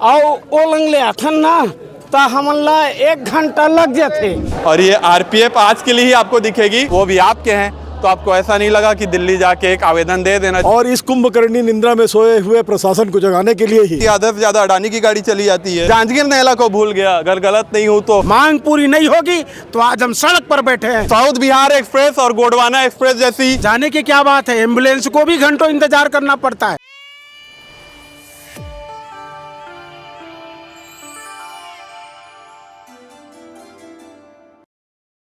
और वो लंगले अथन ना तो हमला 1 घंटा लग जाते। और ये आरपीएफ आज के लिए ही आपको दिखेगी, वो भी आपके हैं, तो आपको ऐसा नहीं लगा कि दिल्ली जाके एक आवेदन दे देना। और इस कुंभकर्णी निंद्रा में सोए हुए प्रशासन को जगाने के लिए ही आधा से ज्यादा अडानी की गाड़ी चली जाती है। जांजगीर नहला को भूल गया, अगर गलत नहीं हूँ तो। मांग पूरी नहीं होगी तो आज हम सड़क पर बैठे हैं। साउथ बिहार एक्सप्रेस और गोंडवाना एक्सप्रेस जैसी जाने की क्या बात है, एम्बुलेंस को भी घंटों इंतजार करना पड़ता है।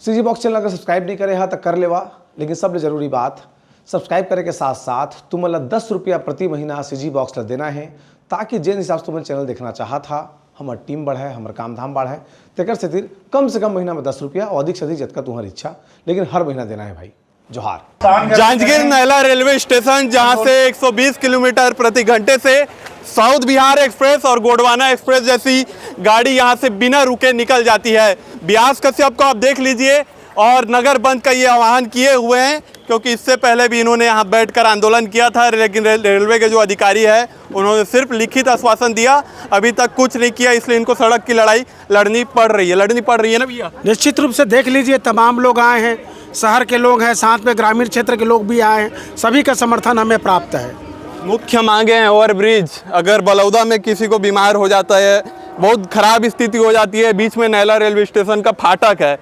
सीजी बॉक्स चैनल अगर सब्सक्राइब नहीं करे हाँ तो कर लेवा, लेकिन सबसे जरूरी बात सब्सक्राइब करे के साथ साथ तुम्हें 10 रुपया प्रति महीना सीजी बॉक्स ला देना है, ताकि जिन हिसाब से तुम्हें चैनल देखना चाहा था हमारे टीम बढ़े, हमारे काम धाम बढ़े, तेकर से कम महीना में 10 रुपया और अधिक से अधिक जितना तुम्हारी इच्छा, लेकिन हर महीना देना है भाई। जोहार। जांजगीर नहला रेलवे स्टेशन, जहां से 120 किलोमीटर प्रति घंटे से साउथ बिहार एक्सप्रेस और गोंडवाना एक्सप्रेस जैसी गाड़ी यहां से बिना रुके निकल जाती है। व्यास कश्यप को आप देख लीजिए, और नगर बंद का ये आह्वान किए हुए हैं, क्योंकि इससे पहले भी इन्होंने यहाँ बैठकर आंदोलन किया था, लेकिन रेलवे के जो अधिकारी है उन्होंने सिर्फ लिखित आश्वासन दिया, अभी तक कुछ नहीं किया, इसलिए इनको सड़क की लड़ाई लड़नी पड़ रही है ना भैया। निश्चित रूप से देख लीजिए, तमाम लोग आए हैं, शहर के लोग हैं, साथ में ग्रामीण क्षेत्र के लोग भी आए हैं, सभी का समर्थन हमें प्राप्त है। मुख्य मांगे हैं ओवरब्रिज, अगर बलौदा में किसी को बीमार हो जाता है, बहुत खराब स्थिति हो जाती है, बीच में नहला रेलवे स्टेशन का फाटक है,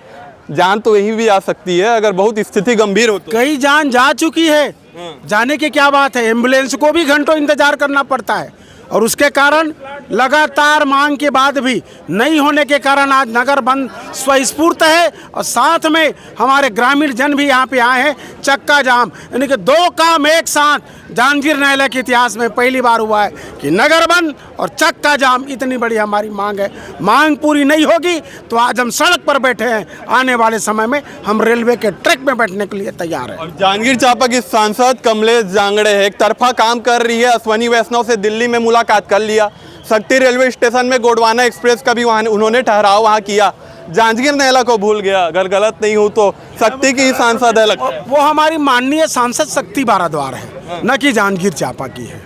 जान तो यही भी आ सकती है अगर बहुत स्थिति गंभीर हो तो। कई जान जा चुकी है, जाने की क्या बात है, एम्बुलेंस को भी घंटों इंतजार करना पड़ता है, और उसके कारण लगातार मांग के बाद भी नहीं होने के कारण आज नगर बंद स्वस्फूर्त है। और साथ में हमारे ग्रामीण जन भी यहाँ पे आए हैं। चक्का जाम, यानी कि 2 काम एक साथ जांजगीर नहला के इतिहास में पहली बार हुआ है कि नगर बंद और चक्का जाम। इतनी बड़ी हमारी मांग है, मांग पूरी नहीं होगी तो आज हम सड़क पर बैठे हैं। आने वाले समय में हम रेलवे के ट्रैक में बैठने के लिए तैयार हैं। और जांजगीर चांपा की सांसद कमलेश जांगड़े एक तरफा काम कर रही है, अश्वनी वैष्णव से दिल्ली में मुलाकात कर लिया, शक्ति रेलवे स्टेशन में गोंडवाना एक्सप्रेस का भी वहाँ उन्होंने ठहराव वहाँ किया, जांजगीर नहला को भूल गया, अगर गलत नहीं हूँ तो शक्ति की सांसद है लगता है। वो हमारी माननीय सांसद शक्ति भारद्वाज है, न कि जांजगीर चांपा की है।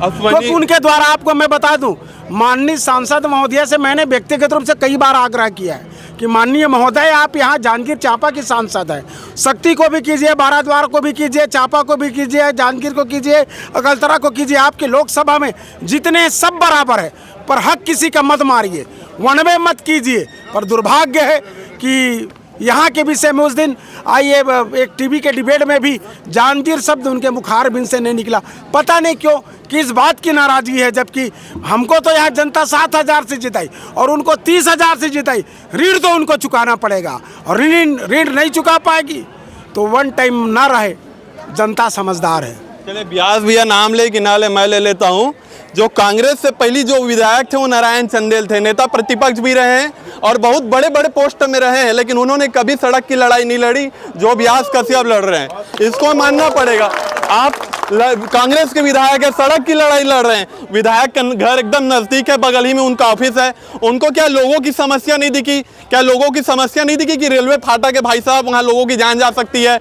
तो उनके द्वारा आपको मैं बता दूं, माननीय सांसद महोदय से मैंने व्यक्तिगत रूप से कई बार आग्रह किया है कि माननीय महोदय आप यहाँ जांजगीर चांपा की सांसद है, शक्ति को भी कीजिए, भारद्वाज को भी कीजिए, चांपा को भी कीजिए, जांजगीर को कीजिए, अगलतरा को कीजिए, आपके लोकसभा में जितने सब बराबर है, पर हक किसी का मत मारिए, वनवे मत कीजिए। पर दुर्भाग्य है कि यहाँ के विषय में उस दिन आइए एक टीवी के डिबेट में भी जांजगीर शब्द उनके मुखारबिंद से नहीं निकला। पता नहीं क्यों, किस बात की नाराजगी है, जबकि हमको तो यहाँ जनता 7,000 से जिताई और उनको 30,000 से जिताई। ऋण तो उनको चुकाना पड़ेगा, और ऋण नहीं चुका पाएगी तो वन टाइम ना रहे। जनता समझदार है। चले व्यास भैया नाम ले कि ना ले, मैं ले लेता हूँ। जो कांग्रेस से पहली जो विधायक थे वो नारायण चंदेल थे, नेता प्रतिपक्ष भी रहे हैं और बहुत बड़े बड़े पोस्ट में रहे हैं, लेकिन उन्होंने कभी सड़क की लड़ाई नहीं लड़ी जो व्यास कश्यप लड़ रहे हैं। इसको मानना पड़ेगा। आप कांग्रेस के विधायक है, सड़क की लड़ाई लड़ रहे हैं, विधायक का घर एकदम नजदीक है, बगल ही में उनका ऑफिस है। उनको क्या लोगों की समस्या नहीं दिखी? क्या लोगों की समस्या नहीं दिखी कि रेलवे फाटक है भाई साहब, वहाँ लोगों की जान जा सकती है?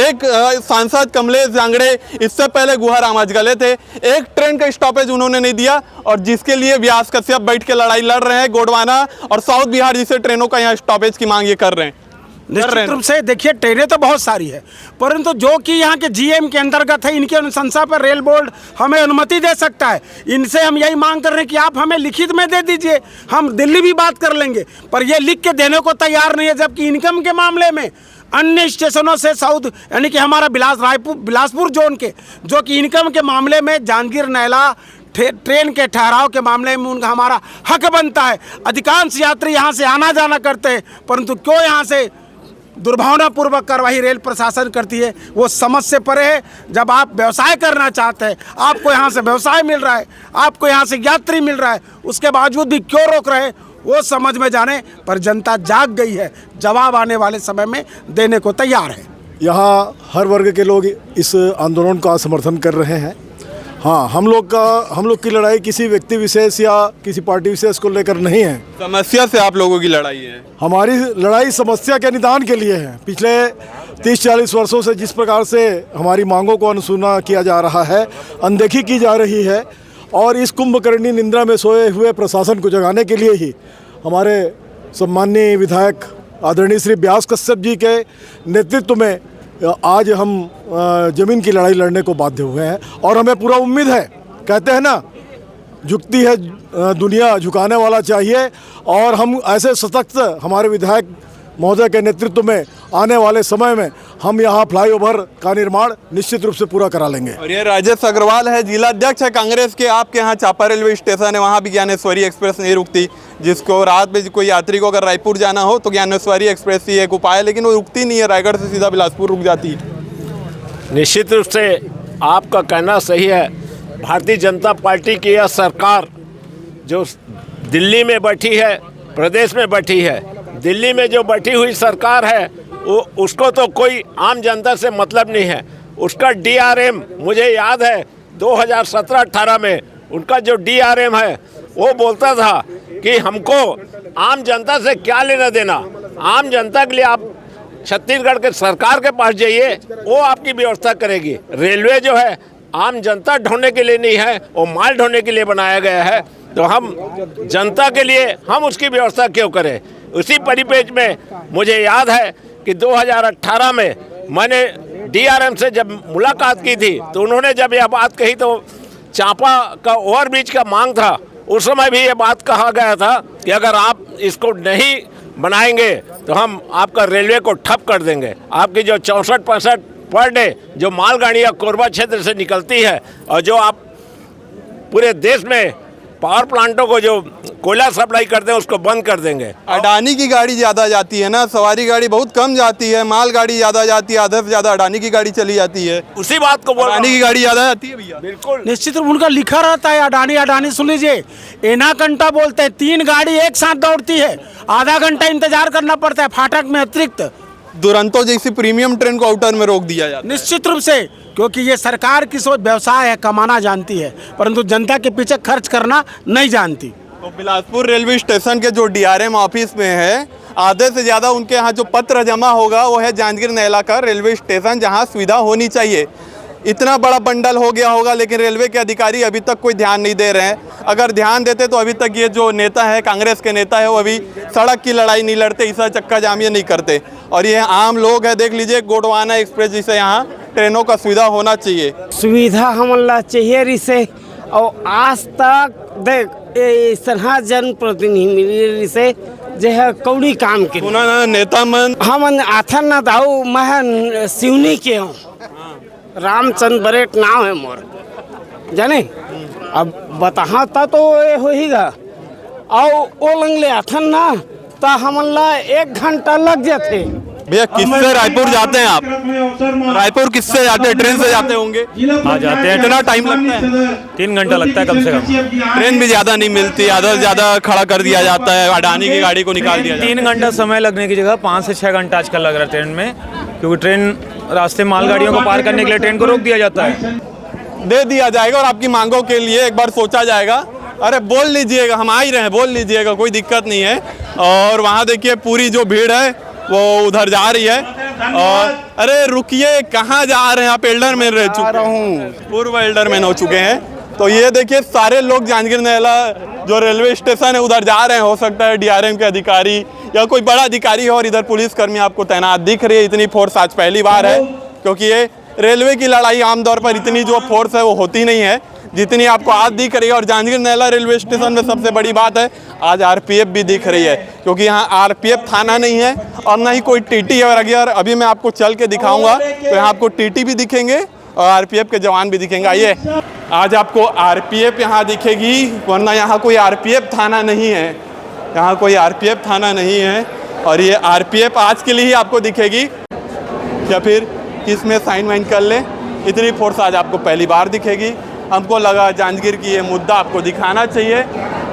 एक सांसद कमलेश जांगड़े इससे पहले गुहार आमज गले थे, एक ट्रेन का स्टॉपेज उन्होंने नहीं दिया, और जिसके लिए व्यास कश्यप बैठ के लड़ाई लड़ रहे हैं। गोंडवाना और साउथ बिहार जिसे ट्रेनों का यहाँ स्टॉपेज की मांग ये कर रहे हैं। निश्चित रूप से देखिए, ट्रेनें तो बहुत सारी है, परंतु जो कि यहाँ के जीएम के अंतर्गत है, इनकी अनुशंसा पर रेल बोर्ड हमें अनुमति दे सकता है। इनसे हम यही मांग कर रहे हैं कि आप हमें लिखित में दे दीजिए, हम दिल्ली भी बात कर लेंगे, पर ये लिख के देने को तैयार नहीं है। जबकि इनकम के मामले में अन्य स्टेशनों से साउथ, यानी कि हमारा बिलासपुर जोन के, जो कि इनकम के मामले में जांजगीर नहला ट्रेन के ठहराव के मामले में उनका हमारा हक बनता है। अधिकांश यात्री यहाँ से आना जाना करते हैं, परंतु क्यों यहाँ से दुर्भावनापूर्वक कार्रवाई रेल प्रशासन करती है, वो समझ से परे है। जब आप व्यवसाय करना चाहते हैं, आपको यहाँ से व्यवसाय मिल रहा है, आपको यहाँ से यात्री मिल रहा है, उसके बावजूद भी क्यों रोक रहे हैं, वो समझ में जाने। पर जनता जाग गई है, जवाब आने वाले समय में देने को तैयार है। यहाँ हर वर्ग के लोग इस आंदोलन का समर्थन कर रहे हैं। हाँ, हम लोग की लड़ाई किसी व्यक्ति विशेष या किसी पार्टी विशेष को लेकर नहीं है। समस्या से आप लोगों की लड़ाई है। हमारी लड़ाई समस्या के निदान के लिए है। पिछले 30-40 वर्षों से जिस प्रकार से हमारी मांगों को अनसुना किया जा रहा है, अनदेखी की जा रही है, और इस कुंभकर्णी निंद्रा में सोए हुए प्रशासन को जगाने के लिए ही हमारे सम्माननीय विधायक आदरणीय श्री व्यास कश्यप जी के नेतृत्व में आज हम ज़मीन की लड़ाई लड़ने को बाध्य हुए हैं। और हमें पूरा उम्मीद है, कहते हैं ना, झुकती है दुनिया, झुकाने वाला चाहिए। और हम ऐसे सशक्त हमारे विधायक महोदय के नेतृत्व में आने वाले समय में हम यहाँ फ्लाईओवर का निर्माण निश्चित रूप से पूरा करा लेंगे। और ये राजेश अग्रवाल है, जिला अध्यक्ष है कांग्रेस के। आपके यहाँ चापा रेलवे स्टेशन है, वहाँ भी ज्ञानेश्वरी एक्सप्रेस नहीं रुकती, जिसको रात में कोई यात्री को अगर रायपुर जाना हो तो ज्ञानेश्वरी एक्सप्रेस ही एक उपाय है, लेकिन वो रुकती नहीं है, रायगढ़ से सीधा बिलासपुर रुक जाती है। निश्चित रूप से आपका कहना सही है। भारतीय जनता पार्टी की यह सरकार जो दिल्ली में बैठी है, प्रदेश में बैठी है, दिल्ली में जो बैठी हुई सरकार है वो उसको तो कोई आम जनता से मतलब नहीं है। उसका DRM मुझे याद है 2017-18 में उनका जो DRM है वो बोलता था कि हमको आम जनता से क्या लेना देना, आम जनता के लिए आप छत्तीसगढ़ के सरकार के पास जाइए, वो आपकी व्यवस्था करेगी। रेलवे जो है आम जनता ढोने के लिए नहीं है, वो माल ढोने के लिए बनाया गया है। तो हम जनता के लिए हम उसकी व्यवस्था क्यों करें। उसी परिपेक्ष में मुझे याद है कि 2018 में मैंने DRM से जब मुलाकात की थी तो उन्होंने जब यह बात कही तो चांपा का ओवरब्रिज का मांग था, उस समय भी ये बात कहा गया था कि अगर आप इसको नहीं बनाएंगे तो हम आपका रेलवे को ठप कर देंगे। आपकी जो 64-65 पर डे जो मालगाड़ियाँ कोरबा क्षेत्र से निकलती है और जो आप पूरे देश में पावर प्लांटों को जो कोयला सप्लाई करते हैं उसको बंद कर देंगे। अडानी की गाड़ी ज़्यादा जाती है ना, सवारी गाड़ी बहुत कम जाती है, माल गाड़ी ज़्यादा जाती है, आधे से ज़्यादा अडानी की गाड़ी चली जाती है। उसी बात को बोल अडानी की गाड़ी ज़्यादा जाती है भैया। बिल्कुल निश्चित रूप उनका लिखा रहता है अडानी अडानी। सुन लीजिए, एना घंटा बोलते हैं, 3 गाड़ी एक साथ दौड़ती है, आधा घंटा इंतजार करना पड़ता है फाटक में अतिरिक्त। दुरंतो जैसी प्रीमियम ट्रेन को आउटर में रोक दिया जाता है। निश्चित रूप से, क्योंकि ये सरकार की सोच व्यवसाय है, कमाना जानती है, परंतु जनता के पीछे खर्च करना नहीं जानती। तो बिलासपुर रेलवे स्टेशन के जो DRM ऑफिस में है, आधे से ज़्यादा उनके यहाँ जो पत्र जमा होगा वो है जांजगीर नैला का रेलवे स्टेशन, जहाँ सुविधा होनी चाहिए। इतना बड़ा बंडल हो गया होगा, लेकिन रेलवे के अधिकारी अभी तक कोई ध्यान नहीं दे रहे हैं। अगर ध्यान देते तो अभी तक ये जो नेता है, कांग्रेस के नेता है, वो अभी सड़क की लड़ाई नहीं लड़ते, ऐसा चक्का जाम ये नहीं करते। और ये आम लोग है, देख लीजिए गोंडवाना एक्सप्रेस जिसे यहाँ ट्रेनों का सुविधा होना चाहिए। सुविधा हमला चाहिए रिसे, और आज तक देख सन्हा जनप्रतिनिधि से जो है कौड़ी काम के सुना ना नेता मन हमन आथन ना दाऊ मैं सिवनी के हूँ, रामचंद्र बरेट नाम है मोर, जाने अब बताहा था तो ये हो ही गा। और ओ लंगले आथन ना तो हमला 1 घंटा लग जाते। भैया किससे रायपुर जाते हैं आप? रायपुर किससे जाते हैं? ट्रेन से जाते होंगे? हाँ जाते हैं। कितना टाइम लगता है? 3 घंटा लगता है कम से कम। ट्रेन भी ज़्यादा नहीं मिलती, आधा से ज़्यादा खड़ा कर दिया जाता है, अडानी की गाड़ी को निकाल दिया जाता है। 3 घंटा समय लगने की जगह 5 से 6 घंटा आजकल लग रहा है ट्रेन में, क्योंकि ट्रेन रास्ते मालगाड़ियों को पार करने के लिए ट्रेन को रोक दिया जाता है। दे दिया जाएगा और आपकी मांगों के लिए एक बार सोचा जाएगा। अरे बोल लीजिएगा, हम आ ही रहे हैं, बोल लीजिएगा, कोई दिक्कत नहीं है। और वहाँ देखिए पूरी जो भीड़ है वो उधर जा रही है। और अरे रुकिए, कहाँ जा रहे हैं आप? एल्डरमैन रह चुके हैं, पूर्व एल्डरमैन हो चुके हैं। तो ये देखिए सारे लोग जांजगीर नैला जो रेलवे स्टेशन है उधर जा रहे हैं। हो सकता है DRM के अधिकारी या कोई बड़ा अधिकारी हो, और इधर पुलिसकर्मी आपको तैनात दिख रही है। इतनी फोर्स आज पहली बार है, क्योंकि ये रेलवे की लड़ाई आमतौर पर इतनी जो फोर्स है वो होती नहीं है जितनी आपको आज दिख रही है। और जांजगीर नैला रेलवे स्टेशन में सबसे बड़ी बात है आज RPF भी दिख रही है, क्योंकि यहाँ RPF थाना नहीं है और ना ही कोई TT है। और अगर अभी मैं आपको चल के दिखाऊंगा तो यहाँ आपको TT भी दिखेंगे और RPF के जवान भी दिखेंगे। आइए, आज आपको RPF यहाँ दिखेगी, वरना यहाँ कोई RPF थाना नहीं है, यहाँ कोई RPF थाना नहीं है। और ये RPF आज के लिए ही आपको दिखेगी, या फिर किसमें साइन वाइन कर ले, इतनी फोर्स आज आपको पहली बार दिखेगी। हमको लगा जांजगीर की ये मुद्दा आपको दिखाना चाहिए,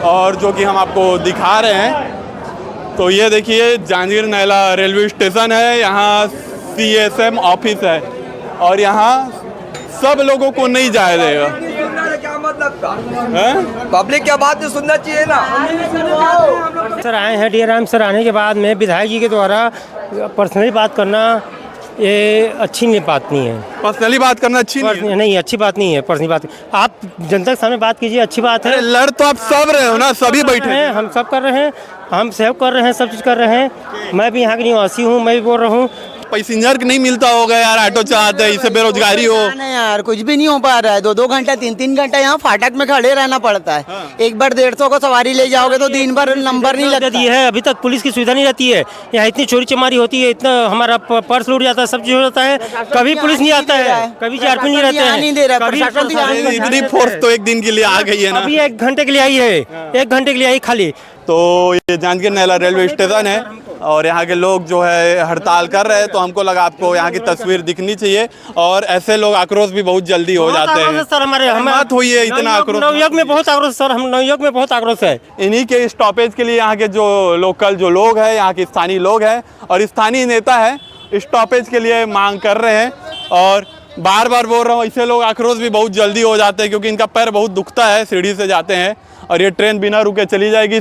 और जो कि हम आपको दिखा रहे हैं। तो ये देखिए जांजगीर नैला रेलवे स्टेशन है, यहाँ CSM ऑफिस है, और यहाँ सब लोगों को नहीं जाया देगा। क्या मतलब पब्लिक क्या बात सुनना चाहिए ना। सर आए हैं DRM सर, आने के बाद में विधायक जी के द्वारा पर्सनली बात करना ये अच्छी नहीं बात नहीं है। पर्सनली बात करना अच्छी नहीं है। नहीं, अच्छी बात नहीं है पर्सनली बात। आप जनता के सामने बात कीजिए, अच्छी बात है। लड़ तो आप सब रहे हो ना, सभी बैठे हैं, हम सब कर रहे हैं, हम सेव कर रहे हैं, सब चीज़ कर रहे हैं। मैं भी यहाँ की निवासी हूँ, मैं भी बोल रहा हूँ। पैसेंजर नहीं मिलता होगा यार, ऑटो चलाते हैं, इससे बेरोजगारी हो। नहीं यार, कुछ भी नहीं हो पा रहा है। 2-2 घंटा 3-3 घंटा यहाँ फाटक में खड़े रहना पड़ता है। एक बार 150 को सवारी ले जाओगे तो दिन भर नंबर नहीं लगता है। अभी तक पुलिस की सुविधा नहीं रहती है। यहाँ इतनी चोरी चमारी होती है, इतना हमारा पर्स लूट जाता है, सब चीज हो जाता है। कभी पुलिस नहीं आता है, कभी जीआरपी नहीं रहते हैं। इतनी फोर्स तो एक दिन के लिए आ गई है ना। अभी 1 घंटे के लिए आई है, 1 घंटे के लिए आई खाली। तो ये जांजगीर नैला रेलवे स्टेशन है और यहाँ के लोग जो है हड़ताल कर रहे हैं, तो हमको लगा आपको यहाँ की तस्वीर दिखनी चाहिए। और ऐसे लोग आक्रोश भी बहुत जल्दी हो जाते हैं सर। हमारे बात हुई है इतना आक्रोश नवयुग में बहुत आक्रोश सर, हम नवयुग में बहुत आक्रोश है। इन्हीं के स्टॉपेज के लिए यहाँ के जो लोकल जो लोग हैं, यहाँ के स्थानीय लोग हैं और स्थानीय नेता है, स्टॉपेज के लिए मांग कर रहे हैं। और बार बार बोल रहा हूँ, इससे लोग आक्रोश भी बहुत जल्दी हो जाते हैं क्योंकि इनका पैर बहुत दुखता है, सीढ़ी से जाते हैं। और ये ट्रेन बिना रुके चली जाएगी।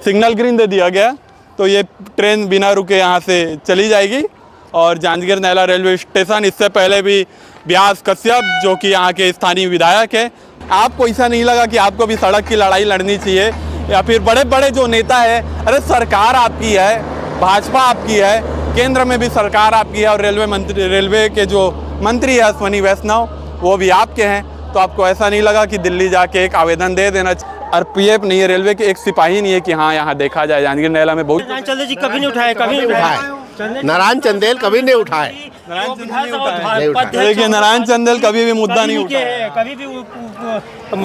सिग्नल ग्रीन दे दिया गया, तो ये ट्रेन बिना रुके यहाँ से चली जाएगी। और जांजगीर नैला रेलवे स्टेशन, इससे पहले भी व्यास कश्यप जो कि यहाँ के स्थानीय विधायक है, आपको ऐसा नहीं लगा कि आपको भी सड़क की लड़ाई लड़नी चाहिए? या फिर बड़े बड़े जो नेता है, अरे सरकार आपकी है, भाजपा आपकी है, केंद्र में भी सरकार आपकी है और रेलवे के जो मंत्री है अश्विनी वैष्णव, वो भी आपके हैं। तो आपको ऐसा नहीं लगा कि दिल्ली जाके एक आवेदन दे देना? आरपीएफ नहीं है, रेलवे के एक सिपाही नहीं है कि हाँ यहाँ देखा जाए जांजगीर नैला में बहुत। नारायण चंदेल जी कभी नहीं उठाए, कभी नहीं उठाए। नारायण चंदेल कभी नहीं उठाए। देखिए, नारायण चंदेल कभी भी मुद्दा नहीं उठाया, कभी भी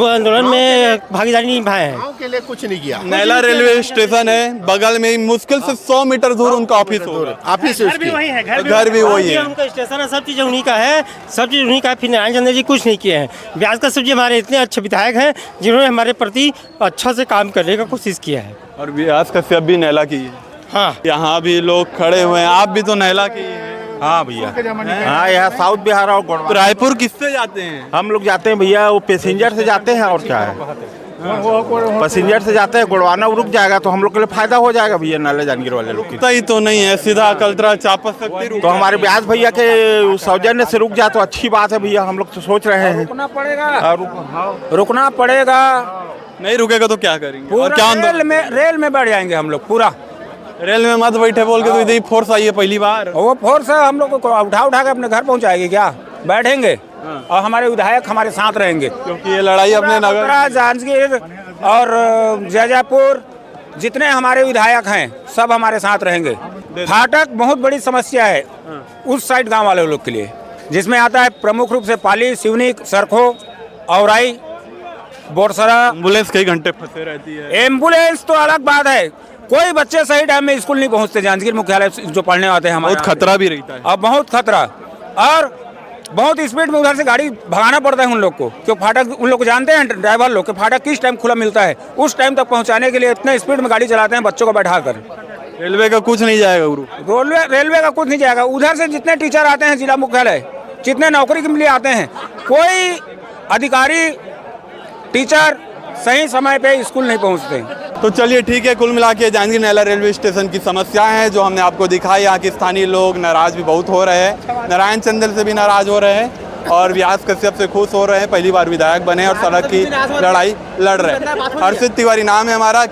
आंदोलन में भागीदारी नहीं निभाए हैं। गाँव के लिए कुछ नहीं किया। नैला रेलवे स्टेशन है बगल में, मुश्किल से 100 मीटर दूर उनका ऑफिस होगा। ऑफिस घर भी वही है, घर भी वही है, उनका स्टेशन है, सब चीज़ उन्हीं का है, सब चीज़ उन्हीं का है। फिर नारायण चंदेल जी कुछ नहीं किए हैं। व्यास कश्यप जी हमारे इतने अच्छे विधायक हैं जिन्होंने हमारे प्रति अच्छा से काम करने का कोशिश किया है। और व्यास कश्यप भी नैला की है। हाँ, यहाँ भी लोग खड़े हुए हैं, आप भी तो नैला की हैं। हाँ भैया, हाँ यहाँ साउथ बिहार और तो रायपुर किससे जाते हैं? हम लोग जाते हैं भैया, वो पैसेंजर से जाते हैं। और क्या है, पैसेंजर से जाते हैं। गुड़वाना रुक जाएगा तो हम लोग के लिए फायदा हो जाएगा भैया, नैला जांजगीर वाले लोग की। ही तो नहीं है, सीधा अकलतरा चापस सकती तो हमारे व्यास भैया के सौजन्य से रुक जाए तो अच्छी बात है भैया। हम लोग तो सोच रहे हैं रुकना पड़ेगा। नहीं रुकेगा तो क्या करेंगे? और क्या रेल में बैठ जाएंगे हम लोग पूरा। रेल में मत बैठे बोल के तो इधर फोर्स आई है पहली बार। वो फोर्स है, हम लोग को उठा के अपने घर पहुंचाएगी क्या? बैठेंगे और हमारे विधायक हमारे साथ रहेंगे, क्योंकि ये लड़ाई अपने नगर जांजगीर और जैजापुर जितने हमारे विधायक हैं सब हमारे साथ रहेंगे। फाटक बहुत बड़ी समस्या है उस साइड गांव वाले लोग के लिए, जिसमें आता है प्रमुख रूप से पाली, सिवनी, सरखो, औराई, बोरसरा। एम्बुलेंस कई घंटे फंसे रहती है। एम्बुलेंस तो अलग बात है, कोई बच्चे सही टाइम में स्कूल नहीं पहुंचते। जांजगीर मुख्यालय जो पढ़ने आते हैं हमारे, बहुत खतरा भी रहता है। अब बहुत खतरा, और बहुत स्पीड में उधर से गाड़ी भगाना पड़ता है उन लोग को, क्योंकि फाटक उन लोग को जानते हैं ड्राइवर लोग के फाटक किस टाइम खुला मिलता है, उस टाइम तक पहुंचाने के लिए इतने स्पीड में गाड़ी चलाते हैं बच्चों को बैठा कर। रेलवे का कुछ नहीं जाएगा गुरु, रेलवे का कुछ नहीं जाएगा। उधर से जितने टीचर आते हैं जिला मुख्यालय, जितने नौकरी के लिए आते हैं, कोई अधिकारी टीचर सही समय पे स्कूल नहीं पहुंचते। तो चलिए ठीक है, कुल मिला के जांजगीर नैला रेलवे स्टेशन की समस्याएं हैं जो हमने आपको दिखाई। यहाँ के स्थानीय लोग नाराज भी बहुत हो रहे हैं, नारायण चंदेल से भी नाराज हो रहे हैं और व्यास कश्यप से खुश हो रहे हैं, पहली बार विधायक बने और सड़क की लड़ाई लड़ रहे हैं। हर्षित तिवारी नाम है हमारा।